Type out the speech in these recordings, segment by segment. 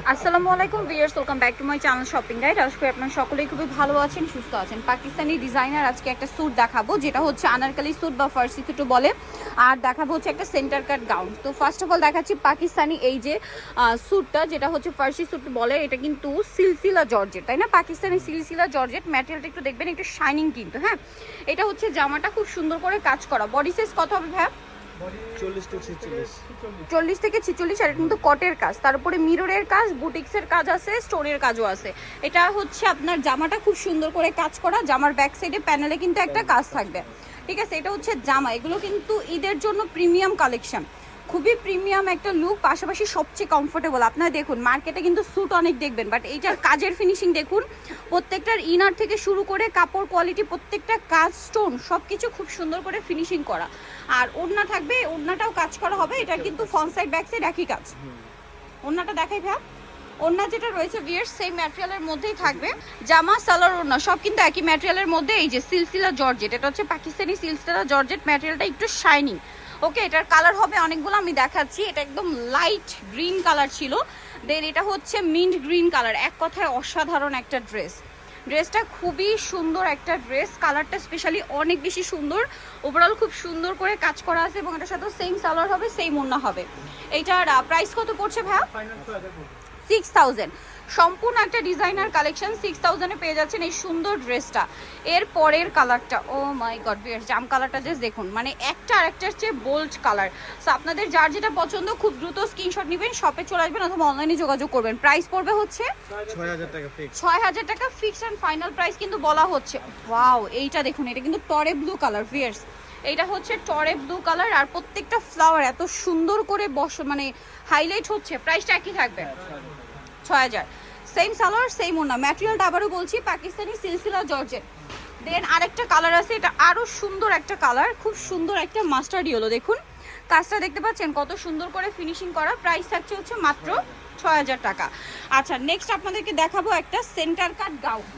আসসালামু আলাইকুম viewers, welcome back to my channel shopping guide. আজকে আপনারা সকলেই খুবই ভালো আছেন, সুস্থ আছেন। পাকিস্তানি ডিজাইনার আজকে একটা স্যুট দেখাবো, যেটা হচ্ছে আনারকলি স্যুট বা ফার্সি স্যুটও বলে, আর দেখাবো হচ্ছে একটা সেন্টার কাট গাউন। তো ফার্স্ট অফ অল দেখাচ্ছি পাকিস্তানি এই যে স্যুটটা, যেটা হচ্ছে ফার্সি স্যুট বলে। এটা কিন্তু সিলসিলা জর্জেট, তাই না? পাকিস্তানি সিলসিলা জর্জেট, ম্যাটেরিয়ালটা একটু দেখবেন, একটু শাইনিং কিন্তু। হ্যাঁ, এটা হচ্ছে জামাটা খুব সুন্দর করে কাজ করা। বডি সাইজ কত হবে ভাই? 40 থেকে 46। আর কিন্তু কটের কাজ, তার উপরে মিররের কাজ, বুটিক্সের কাজ আছে, স্টোনের কাজও আছে। এটা হচ্ছে আপনার জামাটা খুব সুন্দর করে কাজ করা। জামার ব্যাক সাইডে প্যানেলে কিন্তু একটা কাজ থাকবে, ঠিক আছে? এটা হচ্ছে জামা। এগুলো কিন্তু ঈদের জন্য প্রিমিয়াম কালেকশন, খুবই প্রিমিয়াম একটা লুক, পাশাপাশি সবচেয়ে কমফোর্টেবল। আপনারা দেখুন, মার্কেটে কিন্তু স্যুট অনেক দেখবেন, বাট এইটার কাজের ফিনিশিং দেখুন। প্রত্যেকটার ইনার থেকে শুরু করে কাপড় কোয়ালিটি, প্রত্যেকটা কাজ, স্টোন, সব কিছু খুব সুন্দর করে ফিনিশিং করা। আর ওড়না থাকবে, ওড়নাটাও কাজ করা হবে। এটা কিন্তু ফ্রন্ট সাইড ব্যাক সাইড একই কাজ। ওড়নাটা দেখাই ভাই। ওড়না যেটা রয়েছে ভিউয়ার্স, সেই ম্যাটেরিয়ালের মধ্যেই থাকবে। জামা, সালোয়ার, ওড়না সব কিন্তু একই ম্যাটেরিয়ালের মধ্যে। এই যে সিলসিলা জর্জেট, এটা হচ্ছে পাকিস্তানি সিলসিলা জর্জেট, ম্যাটেরিয়ালটা একটু শাইনিং। ওকে, এটার কালার হবে অনেকগুলো, আমি দেখাচ্ছি। এটা একদম লাইট গ্রিন কালার ছিল, দেন এটা হচ্ছে মিন্ট গ্রিন কালার। এক কথায় অসাধারণ একটা ড্রেস। ড্রেসটা খুবই সুন্দর একটা ড্রেস, কালারটা স্পেশালি অনেক বেশি সুন্দর। ওভারঅল খুব সুন্দর করে কাজ করা আছে, এবং এটার সাথে সেম সালোয়ার হবে, সেম ওড়না হবে। এইটার প্রাইস কত পড়ছে ভাইয়া? 6000। সম্পূর্ণ একটা ডিজাইনার কালেকশন, 6000-এ পেয়ে যাচ্ছেন এই সুন্দর ড্রেসটা। এর পরের কালারটা, ও মাই গড ভিউয়ার্স, জাম কালারটা জাস্ট দেখুন, মানে একটা আরেকটার চেয়ে বোল্ড কালার। সো আপনাদের যার যেটা পছন্দ, খুব দ্রুত স্ক্রিনশট নেবেন, শপে চলে আসবেন অথবা অনলাইনে যোগাযোগ করবেন। প্রাইস পড়বে হচ্ছে 6000 টাকা ফিক্স। 6000 টাকা ফিক্স অ্যান্ড ফাইনাল প্রাইস কিন্তু বলা হচ্ছে। ওয়াও, এইটা দেখুন, এটা কিন্তু টরে ব্লু কালার ভিউয়ার্স। এইটা হচ্ছে টরে ব্লু কালার, আর প্রত্যেকটা ফ্লাওয়ার এত সুন্দর করে মানে হাইলাইট হচ্ছে। প্রাইসটা একই থাকবে 6000। সেম সালোয়ার, সেম ওড়না। ম্যাটেরিয়ালটা আবারও বলছি, পাকিস্তানি সিলসিলা জর্জেট। দেন আরেকটা কালার আছে, এটা আরো সুন্দর একটা কালার, খুব সুন্দর একটা মাস্টার্ড ইয়েলো। দেখুন কাজটা দেখতে পাচ্ছেন, কত সুন্দর করে ফিনিশিং করা। প্রাইস থাকছে হচ্ছে মাত্র 6000 টাকা। আচ্ছা, নেক্সট আপনাদেরকে দেখাবো একটা সেন্টার কাট গাউন।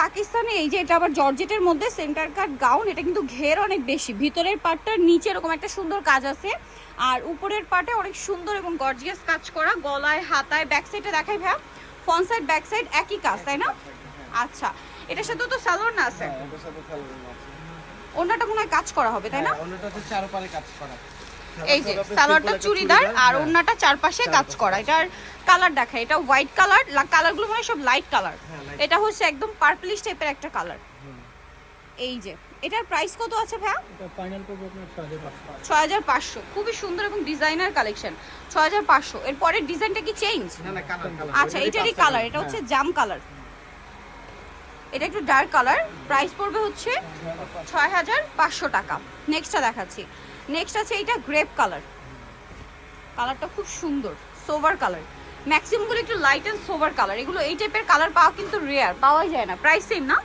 পাকিস্তানি এই যে, এটা আবার জর্জেটের মধ্যে সেন্টার কাট গাউন। এটা কিন্তু ঘের অনেক বেশি, ভিতরের পার্টটার নিচে এরকম একটা সুন্দর কাজ আছে, আর উপরের পার্টে অনেক সুন্দর এবং গর্জিয়াস কাজ করা। গলায়, হাতায়, ব্যাক সাইডে দেখাই ভাই। ফ্রন্ট সাইড ব্যাক সাইড একই কাজ, তাই না? আচ্ছা, এটার সাথে তো সালোয়ার না আছে, ওন্নাটা মনে হয় কাজ করা হবে, তাই না? ওন্নাটাতে চারপাশে কাজ করা। এই যে সালোয়ারটা চুড়িদার, আর ওন্নাটা চারপাশে কাজ করা। এটার কালার দেখা, এটা হোয়াইট কালার, কালারগুলো মানে সব লাইট কালার। এটা হচ্ছে একদম পার্পলিশ টাইপের একটা কালার। এই যে, এটার প্রাইস কত আছে ভাইয়া? এটা ফাইনাল করব আপনার 6500। 6500। খুবই সুন্দর এবং ডিজাইনার কালেকশন। 6500। এর পরের ডিজাইনটা কি চেঞ্জ? না না, কালার। আচ্ছা, এটারই কালার, এটা হচ্ছে জাম কালার, এটা একটু ডার্ক কালার। প্রাইস পড়বে হচ্ছে 6500 টাকা। নেক্সটটা দেখাচ্ছি। নেক্সট আছে এইটা গ্রেপ কালার, কালারটা খুব সুন্দর, সোভার কালার। ম্যাক্সিমামগুলো একটু লাইট এন্ড সোভার কালার। এগুলো এই টাইপের কালার পাওয়া কিন্তু রেয়ার, পাওয়াই যায় না। প্রাইস সেম না?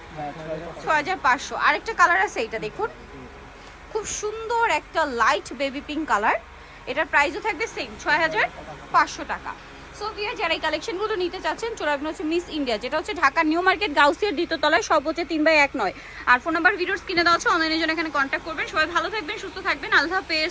6500। আরেকটা কালার আছে, এটা দেখুন, খুব সুন্দর একটা লাইট বেবি পিঙ্ক কালার। এটার প্রাইসও থাকবে সেম 6500 টাকা। সো ভিউয়ার, যারা এই কালেকশনগুলো নিতে চাচ্ছেন, চলে আসবেন হচ্ছে মিস ইন্ডিয়া, যেটা হচ্ছে ঢাকা নিউ মার্কেট গাউসিয়ার দ্বিতীয় তলায়, সব হচ্ছে 3/19। আর ফোন নাম্বার ভিডিওস কিনে দেওয়া হচ্ছে, অনলাইনের জন্য এখানে কন্ট্যাক্ট করবেন। সবাই ভালো থাকবেন, সুস্থ থাকবেন, আল্লাহ হাফেজ।